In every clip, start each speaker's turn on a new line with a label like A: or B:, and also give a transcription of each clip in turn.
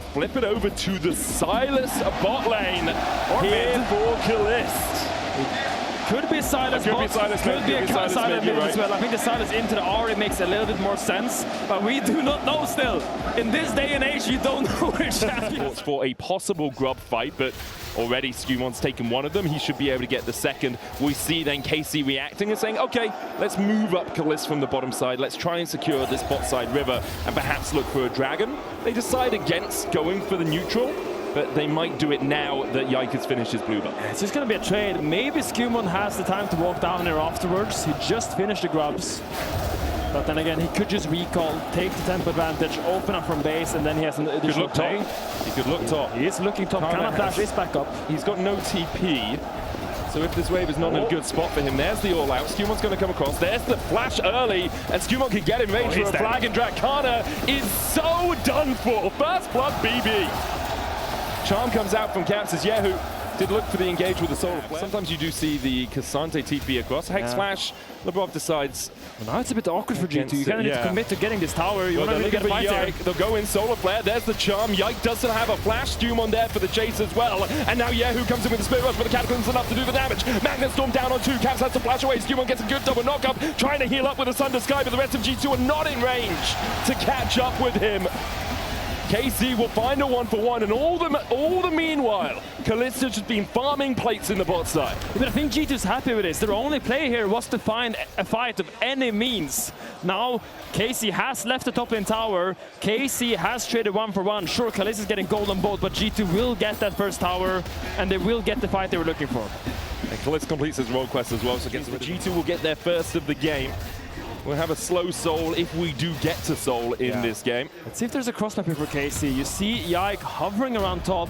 A: Flip it over to the Silas bot lane. Here for Kalist.
B: Could be Silas,
A: could be Silas,
B: could be a Kaza mid
A: right.
B: as well. I think the Silas into the Ahri makes a little bit more sense, but we do not know still. In this day and age, you don't know which champion.
A: For a possible grub fight, but already Skewmon's taken one of them. He should be able to get the second. We see then KC reacting and saying, okay, let's move up Kalist from the bottom side. Let's try and secure this bot side river and perhaps look for a dragon. They decide against going for the neutral, but they might do it now that Yike has finished his blue buff.
B: It's just going to be a trade. Maybe Skewmon has the time to walk down here afterwards. He just finished the grubs. But then again, he could just recall, take the tempo advantage, open up from base, and then he has an additional play.
A: He could look top.
B: He is looking top. Kana Flash is back up.
A: He's got no TP. So if this wave is not in a good spot for him, there's the all-out. Skewmon's going to come across. There's the flash early, and Skewmon can get in range for a flag and drag. Kana is so done for. First blood BB. Charm comes out from Caps as Kyeahoo did look for the engage with the Solar Flare. Sometimes you do see the Cassante TP across. Hex Flash, Lebrov decides.
B: Well, now it's a bit awkward for G2. You kind of need to commit to getting this tower. You want to really get a fight there.
A: They'll go in Solar Flare. There's the Charm. Yike doesn't have a flash. Skewmon there for the chase as well. And now Kyeahoo comes in with the Spirit Rush, but the Cataclysm's enough to do the damage. Magnet Storm down on 2. Caps has to flash away. Skewmon gets a good double knock-up, trying to heal up with the Sunder Sky, but the rest of G2 are not in range to catch up with him. KC will find a 1-for-1, and all the meanwhile, Kalist has just been farming plates in the bot side.
B: But I think G2's happy with this. Their only play here was to find a fight of any means. Now, KC has left the top lane tower. KC has traded 1-for-1. Sure, Kalist is getting gold on both, but G2 will get that first tower, and they will get the fight they were looking for.
A: And Kalist completes his role quest as well, so G2 will get their first of the game. We'll have a slow soul if we do get to soul in this game.
B: Let's see if there's a cross-map here for KC. You see Yike hovering around top.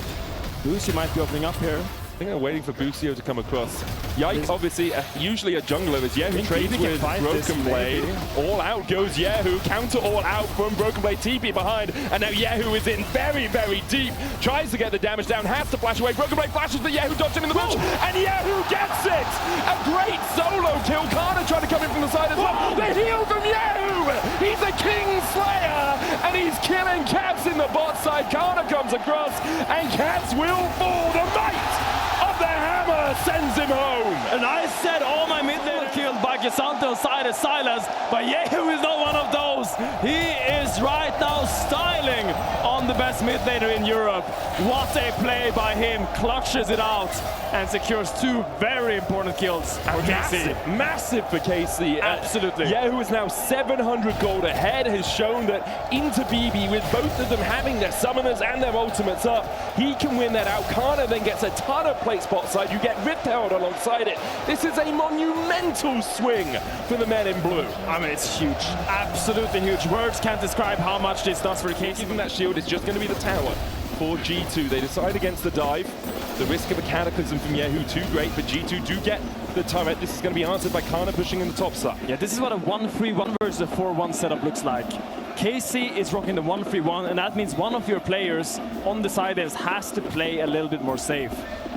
B: Lucy might be opening up here.
A: I think they're waiting for Busio to come across. Yike, obviously, usually a jungler, as Kyeahoo trades with Broken Blade. All out goes Kyeahoo, counter all out from Broken Blade, TP behind, and now Kyeahoo is in very, very deep. Tries to get the damage down, has to flash away. Broken Blade flashes, but Kyeahoo dodged him in the bush, and Kyeahoo gets it! A great solo kill. Kana trying to come in from the side as well. The heal from Kyeahoo! He's a King Slayer, and he's killing Caps in the bot side. Kana comes across, and Caps will fall. The might of the hammer sends him home.
B: And I said all my mid laner killed by Cassante side of Silas, but Kyeahoo is not one of those. He is right now styling on the best mid laner in Europe. What a play by him, clutches it out and secures 2 very important kills for KC.
A: Massive for KC.
B: Absolutely.
A: Kyeahoo is now 700 gold ahead, has shown that into BB, with both of them having their summoners and their ultimates up, he can win that out. Kana then gets a ton of plate spot side. You get Rift Herald alongside it. This is a monumental swing for the men in blue.
B: I mean, it's huge. Absolutely huge. Words can't describe how much this does for KC.
A: Even that shield is just going to be the tower for G2. They decide against the dive. The risk of a Cataclysm from Kyeahoo too great, but G2 do get the turret. This is going to be answered by Kana pushing in the top side.
B: Yeah, this is what a 1-3-1 versus a 4-1 setup looks like. KC is rocking the 1-3-1, and that means one of your players on the side has to play a little bit more safe.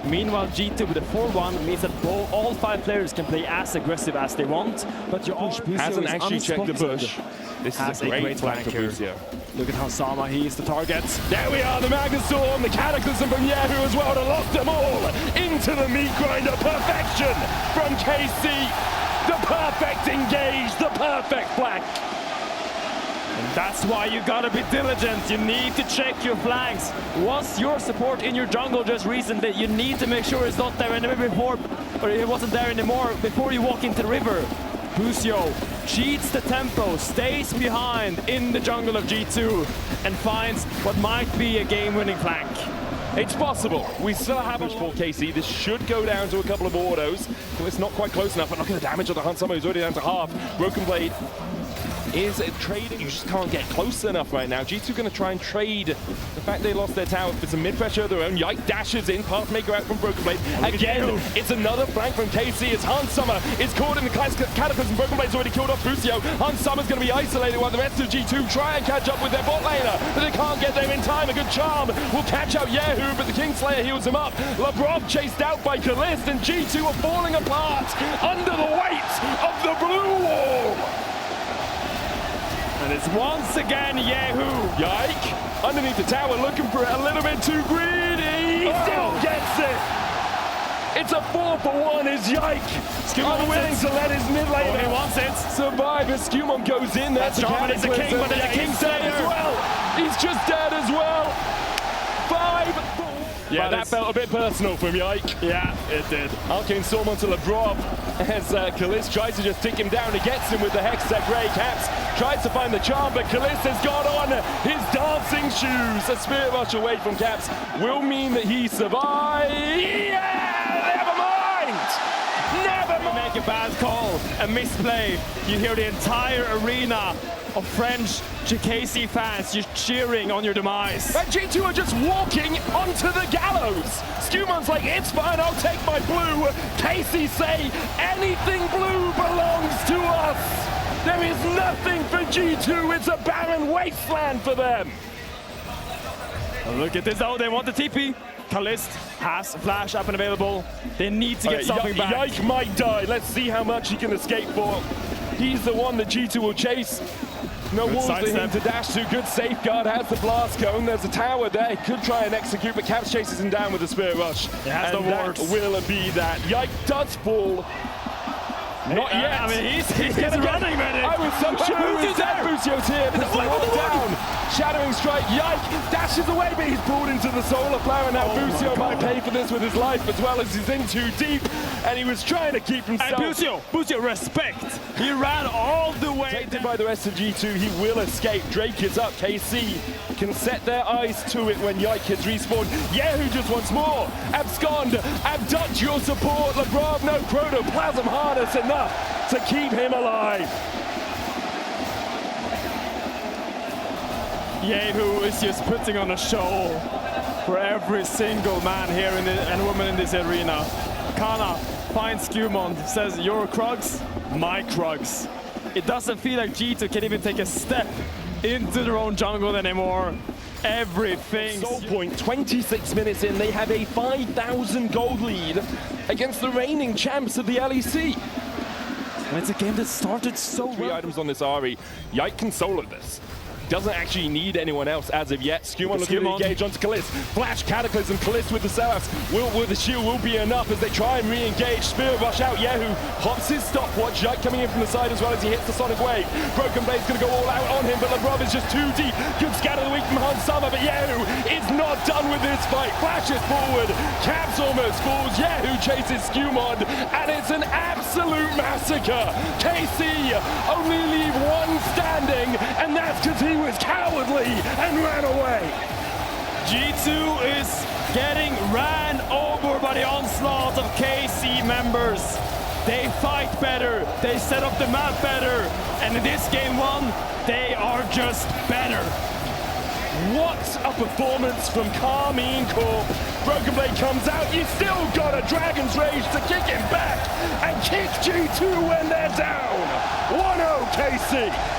B: Meanwhile, G2 with a 4-1 means that all 5 players can play as aggressive as they want, but your push
A: hasn't actually checked the bush. This is a great flank for Busio.
B: Look at how Sama, he is the target.
A: There we are, the Magnet Storm, the Cataclysm from Kyeahoo as well to lock them all into the meat grinder. Perfection from KC. The perfect engage, the perfect flank.
B: And that's why you gotta be diligent. You need to check your flanks. Was your support in your jungle just recently? You need to make sure it's not there anymore before, or it wasn't there anymore before you walk into the river. Busio cheats the tempo, stays behind in the jungle of G2, and finds what might be a game-winning flank.
A: It's possible. We still have a for KC. This should go down to a couple of autos. It's not quite close enough, but look at the damage on the Hunt Summer, who's already down to half. Broken Blade is trading. You just can't get close enough right now. G2 going to try and trade the fact they lost their tower for some mid-pressure of their own. Yike dashes in, Pathmaker out from Broken Blade. Again, it's another flank from KC as Hans Summer is caught in the Cataclysm. Broken Blade's already killed off Busio. Hans Summer's going to be isolated while the rest of G2 try and catch up with their bot laner, but they can't get there in time. A good charm will catch out Kyeahoo, but the Kingslayer heals him up. Lebrov chased out by Kalist, and G2 are falling apart under the weight of the blue wall.
B: And it's once again Kyeahoo.
A: Yike underneath the tower, looking for it a little bit too greedy. He still gets it. It's a 4-for-1 as Yike unwilling to let his mid laner
B: he wants it.
A: survive as Skewmon goes in. That's
B: Jarvan is a king, but it's a king
A: dead as well. He's just dead as well. 5. Yeah, that felt a bit personal from Yike.
B: Yeah, it did.
A: Arcane Storm onto Labrov as Kalist tries to just tick him down. He gets him with the Hextech Ray. Caps tries to find the charm, but Kalist has got on his dancing shoes. A Spirit Rush away from Caps will mean that he survives. Yeah, never mind. Never mind.
B: Make a bad call, a misplay. You hear the entire arena of French GKC fans just cheering on your demise.
A: And G2 are just walking onto the gallows. Skewmon's like, it's fine, I'll take my blue. KC say, anything blue belongs to us. There is nothing for G2, it's a barren wasteland for them.
B: Look at this, though, they want the TP. Kalist has flash up and available. They need to get something back.
A: Yike might die, let's see how much he can escape for. He's the one that G2 will chase. No walls for him to dash to. Good safeguard, has the blast cone. There's a tower there. He could try and execute, but Caps chases him down with the Spirit Rush.
B: It has the wards.
A: That will be that. Yike does fall. Not yet.
B: I mean, he's running, man.
A: I was so sure it was dead. Busio's here. Puts the wall down. Shadowing strike. Yike dashes away, but he's pulled into the solar flower. Now Busio might pay for this with his life as well as he's in too deep. And he was trying to keep himself.
B: And Busio, respect. He ran all the way.
A: Protected by the rest of G2, he will escape. Drake is up. KC can set their eyes to it when Yike has respawned. Kyeahoo just wants more. Abscond, abduct your support. Labrov, no protoplasm harness enough to keep him alive.
B: Kyeahoo is just putting on a show for every single man here and woman in this arena. Kana finds Skewmon, says, your Krugs, my Krugs. It doesn't feel like G2 can even take a step into their own jungle anymore. Everything.
A: Soul point, 26 minutes in, they have a 5,000 gold lead against the reigning champs of the LEC.
B: And it's a game that started so well.
A: 3 items on this Ahri. Yike can solo this. Doesn't actually need anyone else as of yet. Skewmon looking to engage onto Kalist. Flash, Cataclysm, Kalist with the Seraph. Will the shield will be enough as they try and re-engage. Spirit Rush out. Kyeahoo hops his stopwatch. Yike coming in from the side as well as he hits the Sonic Wave. Broken Blade's going to go all out on him, but Labrov is just too deep. Good scatter the weak from Han Summer, but Kyeahoo is not done with this fight. Flashes forward. Caps almost falls. Kyeahoo chases Skewmon, and it's an absolute massacre. KC only leave one standing, and that's because he was cowardly and ran away.
B: G2 is getting ran over by the onslaught of KC members. They fight better, they set up the map better, and in this game 1, they are just better.
A: What a performance from Karmine Corp. Broken Blade comes out, you still got a Dragon's Rage to kick him back and kick G2 when they're down. 1-0 KC.